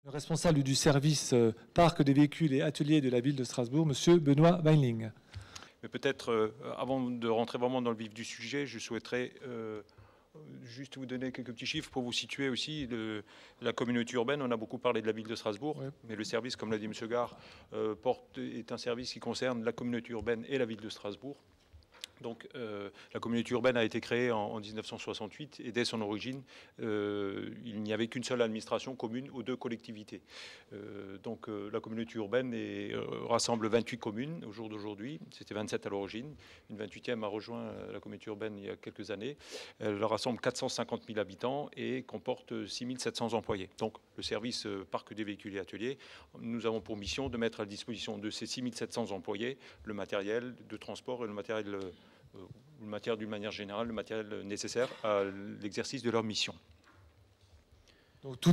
Le responsable du service parc des véhicules et ateliers de la ville de Strasbourg, Monsieur Benoît Weinling. Mais peut-être, avant de rentrer vraiment dans le vif du sujet, je souhaiterais juste vous donner quelques petits chiffres pour vous situer aussi. La communauté urbaine, on a beaucoup parlé de la ville de Strasbourg, Ouais. mais le service, comme l'a dit M. Gare, est un service qui concerne la communauté urbaine et la ville de Strasbourg. Donc la communauté urbaine a été créée en 1968 et dès son origine, il n'y avait qu'une seule administration commune aux deux collectivités. Donc la communauté urbaine rassemble 28 communes au jour d'aujourd'hui. C'était 27 à l'origine. Une 28e a rejoint la communauté urbaine il y a quelques années. Elle rassemble 450 000 habitants et comporte 6 700 employés. Donc le service parc des véhicules et ateliers, nous avons pour mission de mettre à la disposition de ces 6 700 employés le matériel de transport et le matériel d'une manière générale, le matériel nécessaire à l'exercice de leur mission. Donc tout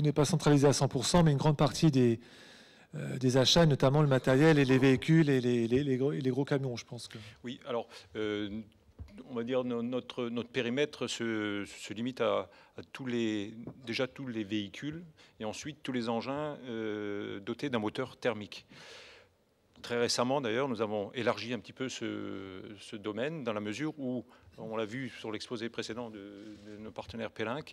n'est pas centralisé à 100%, mais une grande partie des achats, notamment le matériel et les véhicules et les gros camions, je pense que. Oui, alors on va dire notre périmètre se limite à tous les véhicules et ensuite tous les engins dotés d'un moteur thermique. Très récemment, d'ailleurs, nous avons élargi un petit peu ce domaine dans la mesure où, on l'a vu sur l'exposé précédent de nos partenaires Pellenc,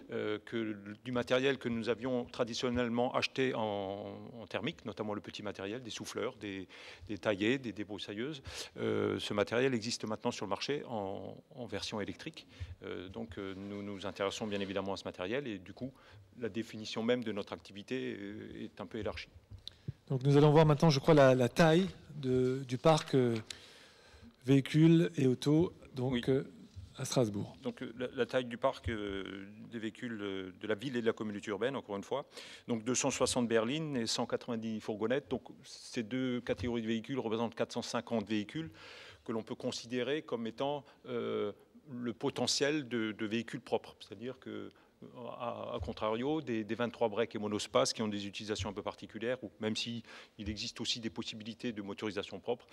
que du matériel que nous avions traditionnellement acheté en thermique, notamment le petit matériel, des souffleurs, des taillés, des débroussailleuses, ce matériel existe maintenant sur le marché en version électrique. Donc nous nous intéressons bien évidemment à ce matériel et du coup, la définition même de notre activité est un peu élargie. Donc nous allons voir maintenant, je crois, la taille du parc véhicules et autos donc, oui. À Strasbourg. Donc la taille du parc des véhicules de la ville et de la communauté urbaine, encore une fois. Donc 260 berlines et 190 fourgonnettes. Donc ces deux catégories de véhicules représentent 450 véhicules que l'on peut considérer comme étant le potentiel de véhicules propres. C'est-à-dire que à contrario, des 23 breaks et monospaces qui ont des utilisations un peu particulières, ou même s'il existe aussi des possibilités de motorisation propre,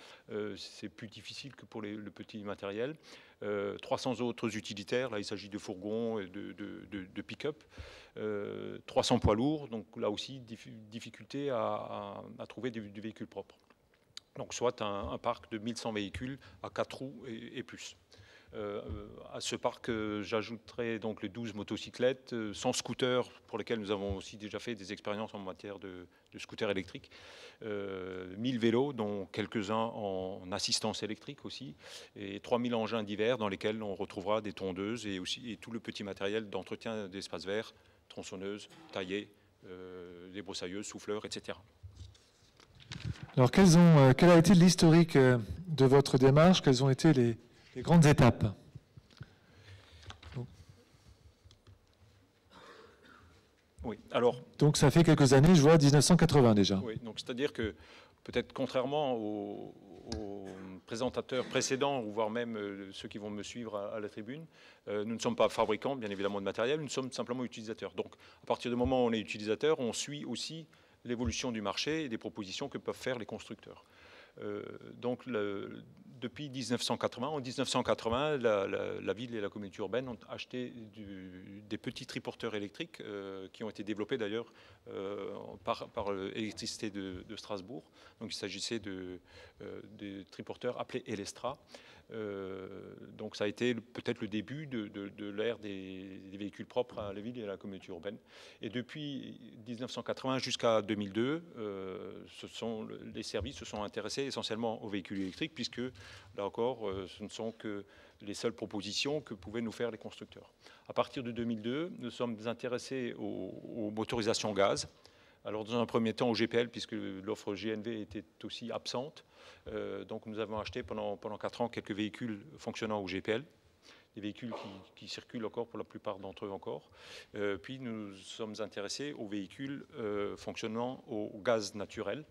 c'est plus difficile que pour le petit matériel. 300 autres utilitaires, là il s'agit de fourgons et de pick-up. 300 poids lourds, donc là aussi difficulté à trouver du véhicule propre. Donc soit un parc de 1100 véhicules à 4 roues et plus. À ce parc, j'ajouterai donc les 12 motocyclettes, 100 scooters pour lesquels nous avons aussi déjà fait des expériences en matière de scooters électriques, 1000 vélos, dont quelques-uns en assistance électrique aussi, et 3000 engins divers dans lesquels on retrouvera des tondeuses et tout le petit matériel d'entretien d'espaces verts, tronçonneuses, taillées, débroussailleuses, souffleurs, etc. Alors quel a été l'historique de votre démarche? Quelles ont été les grandes étapes? Oui, alors. Donc ça fait quelques années, je vois 1980 déjà. Oui, donc c'est-à-dire que peut-être contrairement aux présentateurs précédents, ou voire même ceux qui vont me suivre à la tribune, nous ne sommes pas fabricants, bien évidemment, de matériel, nous sommes simplement utilisateurs. Donc à partir du moment où on est utilisateur, on suit aussi l'évolution du marché et des propositions que peuvent faire les constructeurs. Donc depuis 1980, en 1980, la ville et la communauté urbaine ont acheté des petits triporteurs électriques qui ont été développés d'ailleurs par l'électricité de Strasbourg. Donc il s'agissait des triporteurs appelés Elestra. Donc ça a été peut-être le début de l'ère des véhicules propres à la ville et à la communauté urbaine. Et depuis 1980 jusqu'à 2002, les services se sont intéressés essentiellement aux véhicules électriques, puisque là encore, ce ne sont que les seules propositions que pouvaient nous faire les constructeurs. À partir de 2002, nous sommes intéressés aux motorisations gaz. Alors dans un premier temps au GPL, puisque l'offre GNV était aussi absente. Donc nous avons acheté pendant 4 ans quelques véhicules fonctionnant au GPL, des véhicules qui circulent encore pour la plupart d'entre eux encore. Puis nous sommes intéressés aux véhicules fonctionnant au gaz naturel.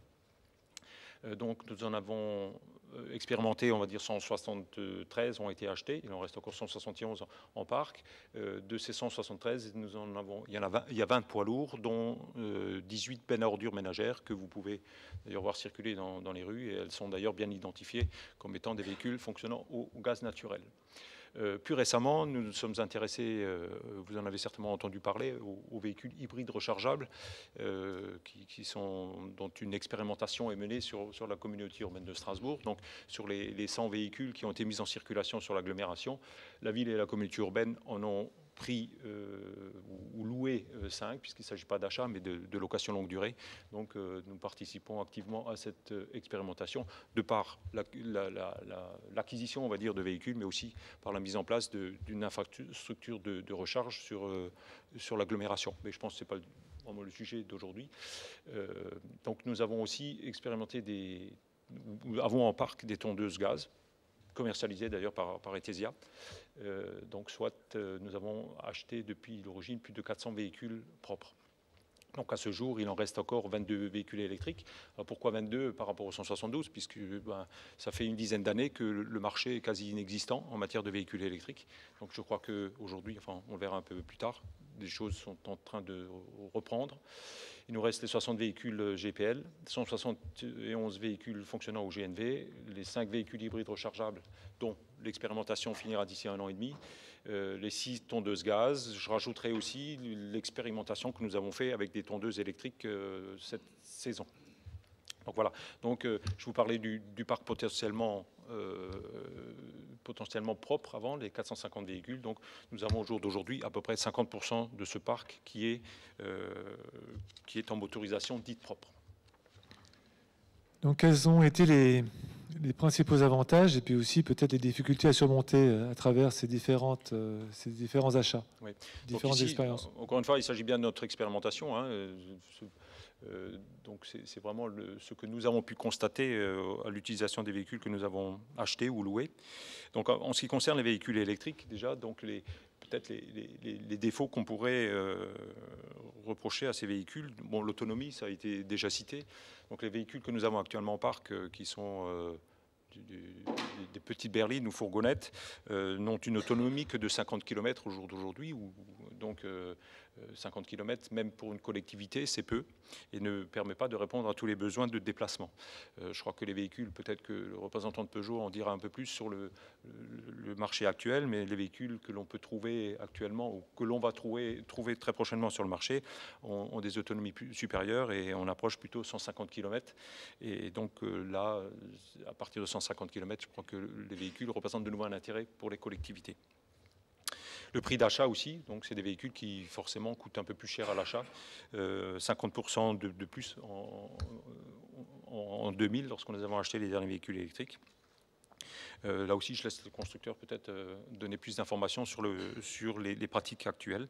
Donc nous en avons expérimenté, on va dire 173 ont été achetés, il en reste encore 171 en parc. De ces 173, il y a 20 poids lourds, dont 18 bennes à ordures ménagères que vous pouvez d'ailleurs voir circuler dans les rues, et elles sont d'ailleurs bien identifiées comme étant des véhicules fonctionnant au gaz naturel. Plus récemment, nous nous sommes intéressés, vous en avez certainement entendu parler, aux véhicules hybrides rechargeables, dont une expérimentation est menée sur la communauté urbaine de Strasbourg. Donc sur les 100 véhicules qui ont été mis en circulation sur l'agglomération, la ville et la communauté urbaine en ont pris ou loué 5, puisqu'il ne s'agit pas d'achat, mais de location longue durée. Donc nous participons activement à cette expérimentation, de par l'acquisition, on va dire, de véhicules, mais aussi par la mise en place d'une infrastructure de recharge sur l'agglomération. Mais je pense que ce n'est pas vraiment le sujet d'aujourd'hui. Donc nous avons aussi expérimenté nous avons en parc des tondeuses gaz, commercialisées d'ailleurs par Etesia. Donc soit nous avons acheté depuis l'origine plus de 400 véhicules propres. Donc à ce jour, il en reste encore 22 véhicules électriques. Alors pourquoi 22 par rapport aux 172? Puisque ça fait une dizaine d'années que le marché est quasi inexistant en matière de véhicules électriques. Donc je crois qu'aujourd'hui, enfin on le verra un peu plus tard, des choses sont en train de reprendre. Il nous reste les 60 véhicules GPL, 171 véhicules fonctionnant au GNV, les 5 véhicules hybrides rechargeables dont l'expérimentation finira d'ici 1 an et demi, les 6 tondeuses gaz. Je rajouterai aussi l'expérimentation que nous avons fait avec des tondeuses électriques cette saison. Donc voilà, donc je vous parlais du parc potentiellement propre avant, les 450 véhicules. Donc nous avons au jour d'aujourd'hui à peu près 50% de ce parc qui est en motorisation dite propre. Donc quels ont été les principaux avantages et puis aussi peut-être les difficultés à surmonter à travers ces différents achats, oui. différentes ici, expériences? Encore une fois, il s'agit bien de notre expérimentation. Donc c'est vraiment ce que nous avons pu constater à l'utilisation des véhicules que nous avons achetés ou loués. Donc en ce qui concerne les véhicules électriques, déjà, donc peut-être les défauts qu'on pourrait reprocher à ces véhicules. Bon, l'autonomie, ça a été déjà cité. Donc les véhicules que nous avons actuellement en parc, qui sont des petites berlines ou fourgonnettes, n'ont une autonomie que de 50 km au jour d'aujourd'hui. Donc 50 km, même pour une collectivité, c'est peu et ne permet pas de répondre à tous les besoins de déplacement. Je crois que les véhicules, peut-être que le représentant de Peugeot en dira un peu plus sur le marché actuel, mais les véhicules que l'on peut trouver actuellement ou que l'on va trouver très prochainement sur le marché ont des autonomies supérieures et on approche plutôt 150 km. Et donc là, à partir de 150 km, je crois que les véhicules représentent de nouveau un intérêt pour les collectivités. Le prix d'achat aussi, donc c'est des véhicules qui forcément coûtent un peu plus cher à l'achat, 50% de plus en 2000 lorsqu'on nous avons acheté les derniers véhicules électriques. Là aussi, je laisse le constructeur peut-être donner plus d'informations sur les pratiques actuelles.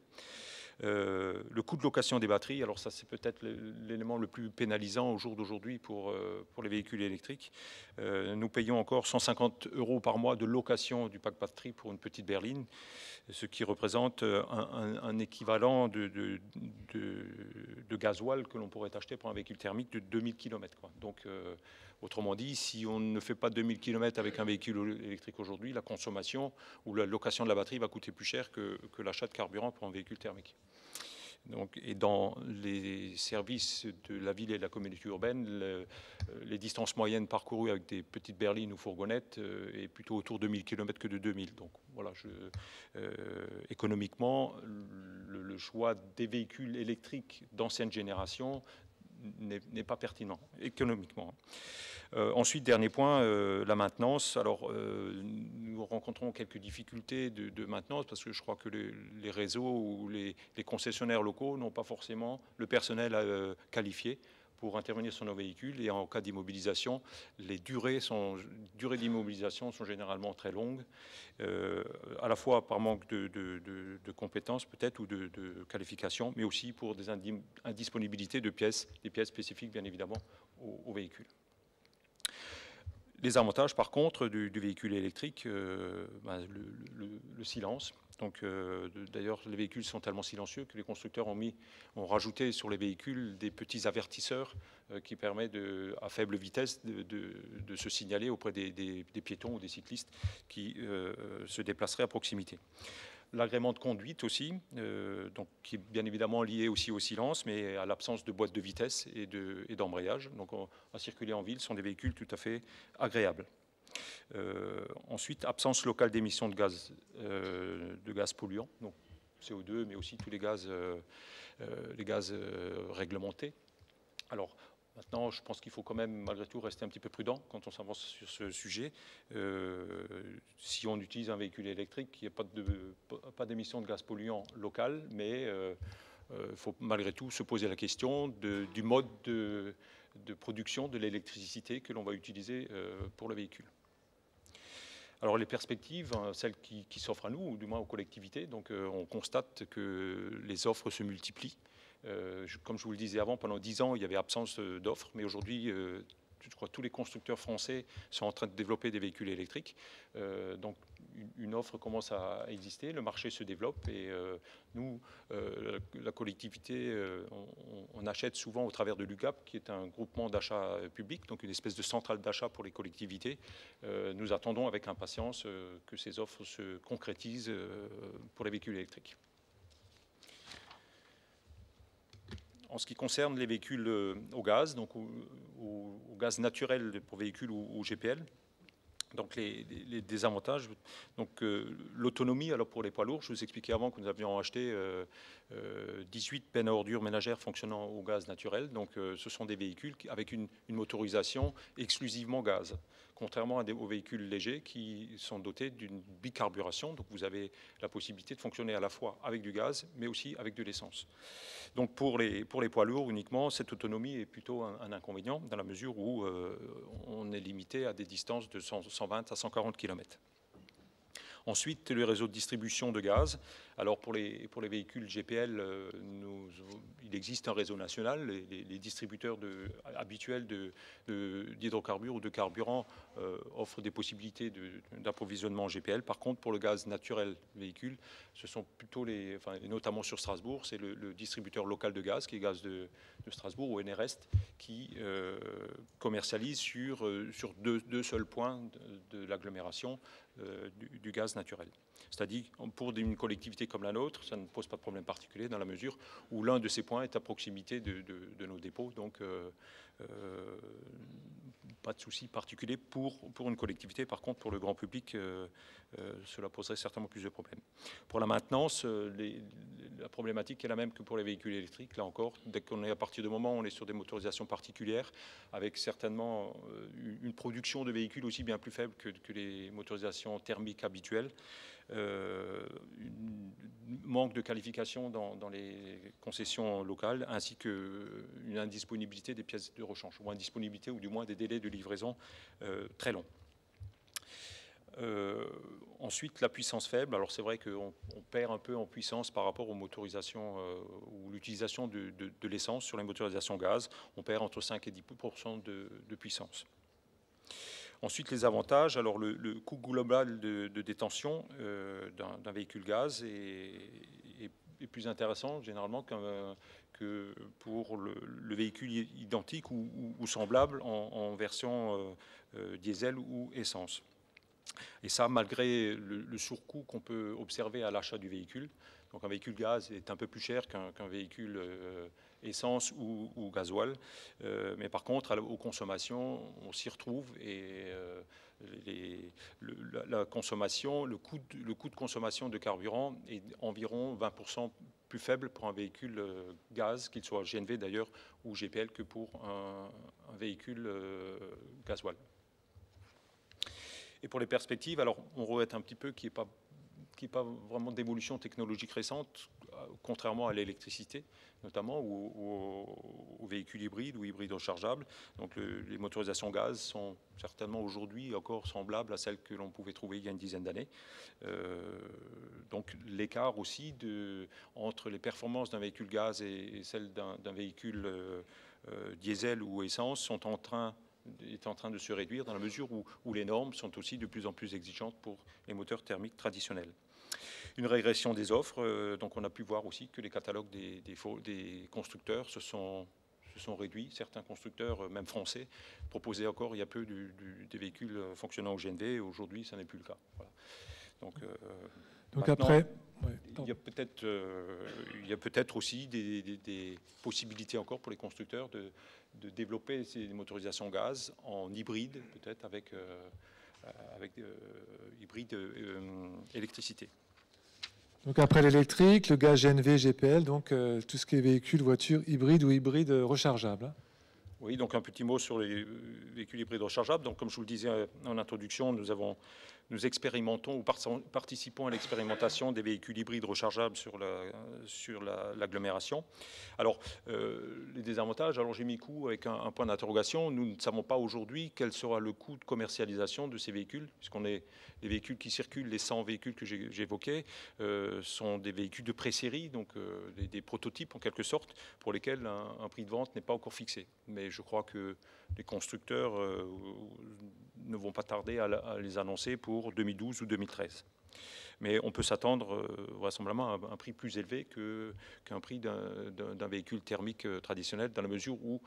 Le coût de location des batteries, alors ça c'est peut-être l'élément le plus pénalisant au jour d'aujourd'hui pour les véhicules électriques. Nous payons encore 150 € par mois de location du pack batterie pour une petite berline, ce qui représente un équivalent de gasoil que l'on pourrait acheter pour un véhicule thermique de 2000 km. Donc autrement dit, si on ne fait pas 2000 km avec un véhicule électrique aujourd'hui, la consommation ou la location de la batterie va coûter plus cher que l'achat de carburant pour un véhicule thermique. Donc, et dans les services de la ville et de la communauté urbaine, les distances moyennes parcourues avec des petites berlines ou fourgonnettes est plutôt autour de 1000 km que de 2000. Donc voilà, économiquement, le choix des véhicules électriques d'ancienne génération n'est pas pertinent économiquement. Ensuite, dernier point, la maintenance. Alors, nous rencontrons quelques difficultés de maintenance parce que je crois que les réseaux ou les concessionnaires locaux n'ont pas forcément le personnel qualifié pour intervenir sur nos véhicules. Et en cas d'immobilisation, les durées d'immobilisation sont généralement très longues, à la fois par manque de compétences peut-être ou de qualification, mais aussi pour des indisponibilités de pièces, des pièces spécifiques bien évidemment aux véhicules. Les avantages, par contre, du véhicule électrique, le silence. Donc, d'ailleurs, les véhicules sont tellement silencieux que les constructeurs ont rajouté sur les véhicules des petits avertisseurs qui permettent à faible vitesse de se signaler auprès des piétons ou des cyclistes qui se déplaceraient à proximité. L'agrément de conduite aussi, donc, qui est bien évidemment lié aussi au silence, mais à l'absence de boîte de vitesse et d'embrayage. Donc à circuler en ville sont des véhicules tout à fait agréables. Ensuite, absence locale d'émissions de gaz polluants, donc CO2, mais aussi tous les gaz réglementés. Alors, maintenant, je pense qu'il faut quand même, malgré tout, rester un petit peu prudent quand on s'avance sur ce sujet. Si on utilise un véhicule électrique, il n'y a pas d'émissions de gaz polluants locales, mais il faut malgré tout se poser la question du mode de production de l'électricité que l'on va utiliser pour le véhicule. Alors les perspectives, celles qui s'offrent à nous, ou du moins aux collectivités, donc on constate que les offres se multiplient. Comme je vous le disais avant, pendant 10 ans, il y avait absence d'offres, mais aujourd'hui, je crois que tous les constructeurs français sont en train de développer des véhicules électriques. Donc une offre commence à exister, le marché se développe et nous, la collectivité, on achète souvent au travers de l'UGAP, qui est un groupement d'achat public, donc une espèce de centrale d'achat pour les collectivités. Nous attendons avec impatience que ces offres se concrétisent pour les véhicules électriques. En ce qui concerne les véhicules au gaz, donc au gaz naturel pour véhicules ou GPL, donc les désavantages, donc l'autonomie, alors pour les poids lourds, je vous expliquais avant que nous avions acheté 18 bennes à ordures ménagères fonctionnant au gaz naturel, donc ce sont des véhicules avec une motorisation exclusivement gaz, contrairement aux véhicules légers qui sont dotés d'une bicarburation, donc vous avez la possibilité de fonctionner à la fois avec du gaz, mais aussi avec de l'essence. Donc pour les poids lourds uniquement, cette autonomie est plutôt un inconvénient dans la mesure où on est limité à des distances de 120 à 140 km. Ensuite, le réseau de distribution de gaz. Alors pour les véhicules GPL, il existe un réseau national. Les distributeurs habituels d'hydrocarbures ou de carburant offrent des possibilités d'approvisionnement en GPL. Par contre, pour le gaz naturel véhicule, ce sont plutôt notamment sur Strasbourg, c'est le distributeur local de gaz, qui est Gaz de Strasbourg ou Enerest, qui commercialise sur deux seuls points de l'agglomération du gaz naturel. C'est-à-dire, pour une collectivité comme la nôtre, ça ne pose pas de problème particulier dans la mesure où l'un de ces points est à proximité de nos dépôts. Donc, pas de souci particulier pour une collectivité. Par contre, pour le grand public, cela poserait certainement plus de problèmes. Pour la maintenance, la problématique est la même que pour les véhicules électriques. Là encore, dès qu'on est à partir du moment où on est sur des motorisations particulières, avec certainement une production de véhicules aussi bien plus faible que les motorisations thermiques habituelles, manque de qualification dans les concessions locales, ainsi qu'une indisponibilité des pièces de rechange, ou indisponibilité ou du moins des délais de livraison très longs. Ensuite, la puissance faible. Alors c'est vrai qu'on perd un peu en puissance par rapport aux motorisations ou l'utilisation de l'essence sur les motorisations gaz. On perd entre 5 et 10% de puissance. Ensuite, les avantages. Alors le coût global de détention d'un véhicule gaz est plus intéressant généralement que pour le véhicule identique ou semblable en version diesel ou essence. Et ça, malgré le surcoût qu'on peut observer à l'achat du véhicule. Donc un véhicule gaz est un peu plus cher qu'un véhicule essence ou gasoil. Mais par contre, aux consommations, on s'y retrouve et la consommation, le coût de consommation de carburant est environ 20% plus faible pour un véhicule gaz, qu'il soit GNV d'ailleurs ou GPL, que pour un véhicule gasoil. Et pour les perspectives, alors on regrette un petit peu qu'il n'y ait pas vraiment d'évolution technologique récente, contrairement à l'électricité, notamment, ou aux véhicules hybrides ou hybrides rechargeables. Donc les motorisations gaz sont certainement aujourd'hui encore semblables à celles que l'on pouvait trouver il y a une dizaine d'années. Donc l'écart aussi entre les performances d'un véhicule gaz et celles d'un véhicule diesel ou essence est en train de se réduire dans la mesure où les normes sont aussi de plus en plus exigeantes pour les moteurs thermiques traditionnels. Une régression des offres, donc on a pu voir aussi que les catalogues des constructeurs se sont réduits. Certains constructeurs, même français, proposaient encore il y a peu des véhicules fonctionnant au GNV. Aujourd'hui, ça n'est plus le cas. Voilà. Donc après, il y a peut-être aussi des possibilités encore pour les constructeurs de développer ces motorisations gaz en hybride, peut-être avec avec hybride électricité. Donc après l'électrique, le gaz GNV, GPL, donc tout ce qui est véhicule, voiture hybride ou hybride rechargeable. Hein. Oui, donc un petit mot sur les véhicules hybrides rechargeables. Donc, comme je vous le disais en introduction, nous expérimentons ou participons à l'expérimentation des véhicules hybrides rechargeables sur l'agglomération. Alors, les désavantages, alors j'ai mis coût avec un point d'interrogation. Nous ne savons pas aujourd'hui quel sera le coût de commercialisation de ces véhicules, puisqu'on est les véhicules qui circulent, les 100 véhicules que j'évoquais, sont des véhicules de pré-série, donc des prototypes en quelque sorte, pour lesquels un prix de vente n'est pas encore fixé. Mais je crois que les constructeurs ne vont pas tarder à les annoncer pour 2012 ou 2013. Mais on peut s'attendre vraisemblablement à un prix plus élevé qu'un prix d'un véhicule thermique traditionnel, dans la mesure où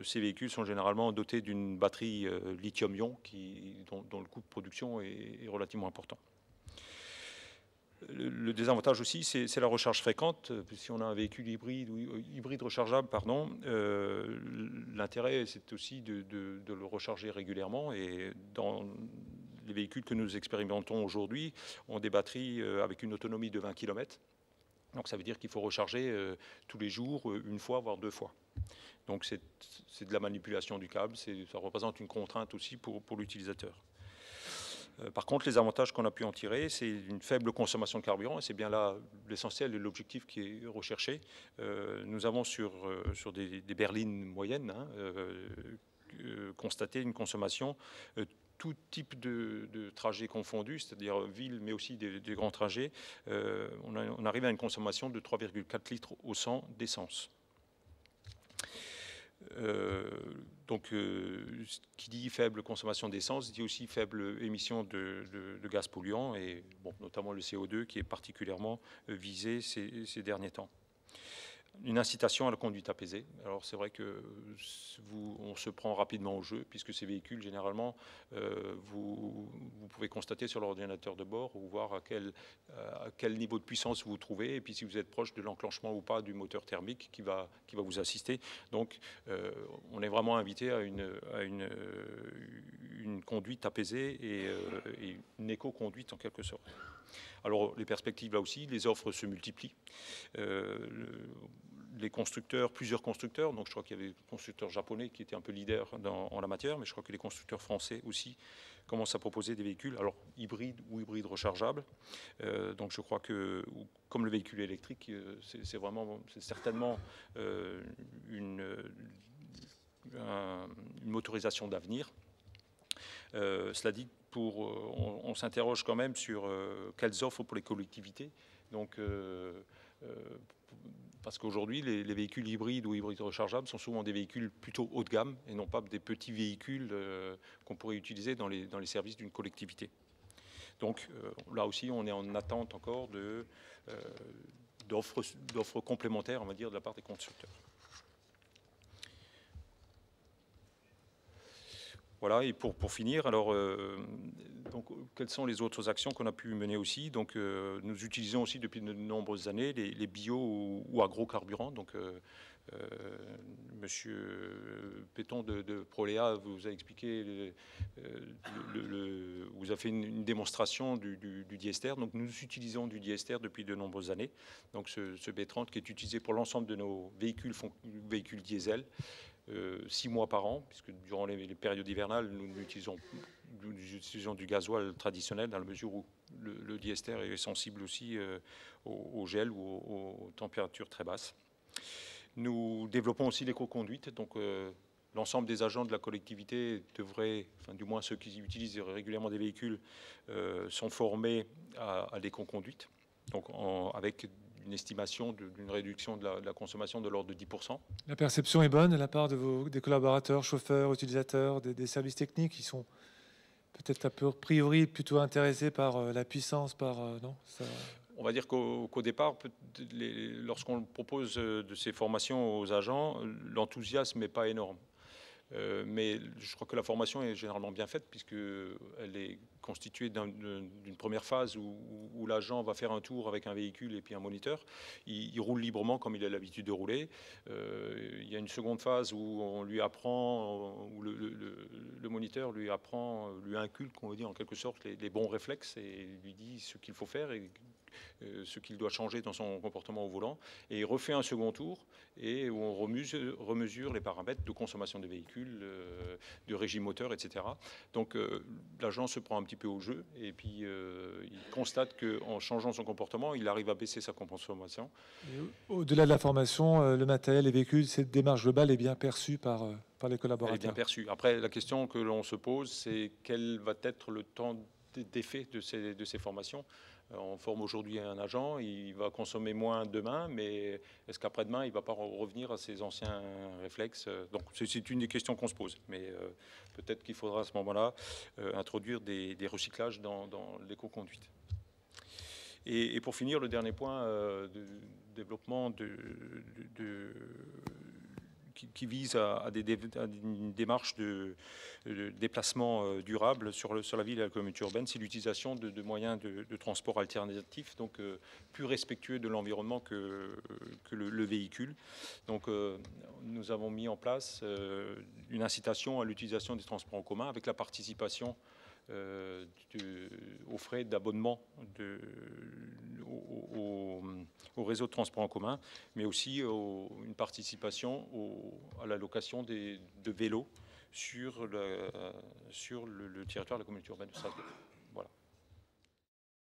ces véhicules sont généralement dotés d'une batterie lithium-ion dont le coût de production est relativement important. Le désavantage aussi, c'est la recharge fréquente. Si on a un véhicule hybride rechargeable, pardon, l'intérêt, c'est aussi de le recharger régulièrement. Et dans les véhicules que nous expérimentons aujourd'hui, ont des batteries avec une autonomie de 20 km. Donc ça veut dire qu'il faut recharger tous les jours, une fois, voire 2 fois. Donc c'est de la manipulation du câble. Ça représente une contrainte aussi pour l'utilisateur. Par contre, les avantages qu'on a pu en tirer, c'est une faible consommation de carburant, et c'est bien là l'essentiel de l'objectif qui est recherché. Nous avons sur des berlines moyennes constaté une consommation tout type de trajets confondus, c'est-à-dire ville, mais aussi des grands trajets. On arrive à une consommation de 3,4 litres au 100 d'essence. Donc, ce qui dit faible consommation d'essence dit aussi faible émission de gaz polluants, et bon, notamment le CO2 qui est particulièrement visé ces derniers temps. Une incitation à la conduite apaisée. Alors c'est vrai que on se prend rapidement au jeu, puisque ces véhicules, généralement, vous pouvez constater sur l'ordinateur de bord ou voir à quel niveau de puissance vous vous trouvez, et puis si vous êtes proche de l'enclenchement ou pas du moteur thermique qui va vous assister. Donc on est vraiment invité à une conduite apaisée et une éco-conduite en quelque sorte. Alors les perspectives là aussi, les offres se multiplient. Plusieurs constructeurs, donc je crois qu'il y avait des constructeurs japonais qui étaient un peu leaders en la matière, mais je crois que les constructeurs français aussi commencent à proposer des véhicules, alors hybrides ou hybrides rechargeables. Donc je crois que, comme le véhicule électrique, c'est certainement une motorisation d'avenir. Cela dit, on s'interroge quand même sur quelles offres pour les collectivités. Donc, parce qu'aujourd'hui, les véhicules hybrides ou hybrides rechargeables sont souvent des véhicules plutôt haut de gamme et non pas des petits véhicules qu'on pourrait utiliser dans les services d'une collectivité. Donc là aussi, on est en attente encore d'offres complémentaires, on va dire, de la part des constructeurs. Voilà, et pour finir, alors, donc, quelles sont les autres actions qu'on a pu mener aussi? Donc, nous utilisons aussi depuis de nombreuses années les bio ou agrocarburants. Donc, Monsieur Péton de Proléa vous a expliqué, vous a fait une démonstration du diester. Donc, nous utilisons du diester depuis de nombreuses années. Donc, ce B30 qui est utilisé pour l'ensemble de nos véhicules diesel. 6 mois par an, puisque durant les périodes hivernales, nous utilisons du gasoil traditionnel, dans la mesure où le diester est sensible aussi au gel ou aux températures très basses. Nous développons aussi l'éco-conduite, donc l'ensemble des agents de la collectivité devraient, enfin du moins ceux qui utilisent régulièrement des véhicules, sont formés à l'éco-conduite, donc avec une estimation d'une réduction de la consommation de l'ordre de 10%. La perception est bonne de la part des collaborateurs, chauffeurs, utilisateurs, des services techniques qui sont peut-être a priori plutôt intéressés par la puissance, non ça... On va dire qu'au départ, lorsqu'on propose de ces formations aux agents, l'enthousiasme n'est pas énorme. Mais je crois que la formation est généralement bien faite, puisqu'elle est constitué d'une première phase où l'agent va faire un tour avec un véhicule et puis un moniteur. Il roule librement comme il a l'habitude de rouler. Il y a une seconde phase où on lui apprend, où le moniteur lui apprend, lui inculque, on va dire en quelque sorte, les bons réflexes et lui dit ce qu'il faut faire et ce qu'il doit changer dans son comportement au volant. Et il refait un second tour et où on remesure les paramètres de consommation des véhicules, de régime moteur, etc. Donc l'agent se prend un petit peu au jeu et puis il constate qu'en changeant son comportement, il arrive à baisser sa consommation. Au-delà de la formation, le matériel, les véhicules, cette démarche globale est bien perçue par les collaborateurs. Elle est bien perçue. Après, la question que l'on se pose, c'est quel va être le temps d'effet de ces formations. On forme aujourd'hui un agent, il va consommer moins demain, mais est-ce qu'après-demain, il ne va pas revenir à ses anciens réflexes? Donc c'est une des questions qu'on se pose. Mais peut-être qu'il faudra à ce moment-là introduire des recyclages dans l'éco-conduite. Et pour finir, le dernier point de développement qui vise à une démarche de déplacement durable sur la ville et la communauté urbaine, c'est l'utilisation de moyens de transport alternatifs, donc plus respectueux de l'environnement que le véhicule. Donc nous avons mis en place une incitation à l'utilisation des transports en commun avec la participation aux frais d'abonnement au réseau de transport en commun, mais aussi une participation à la location de vélos sur le territoire de la communauté urbaine de Strasbourg.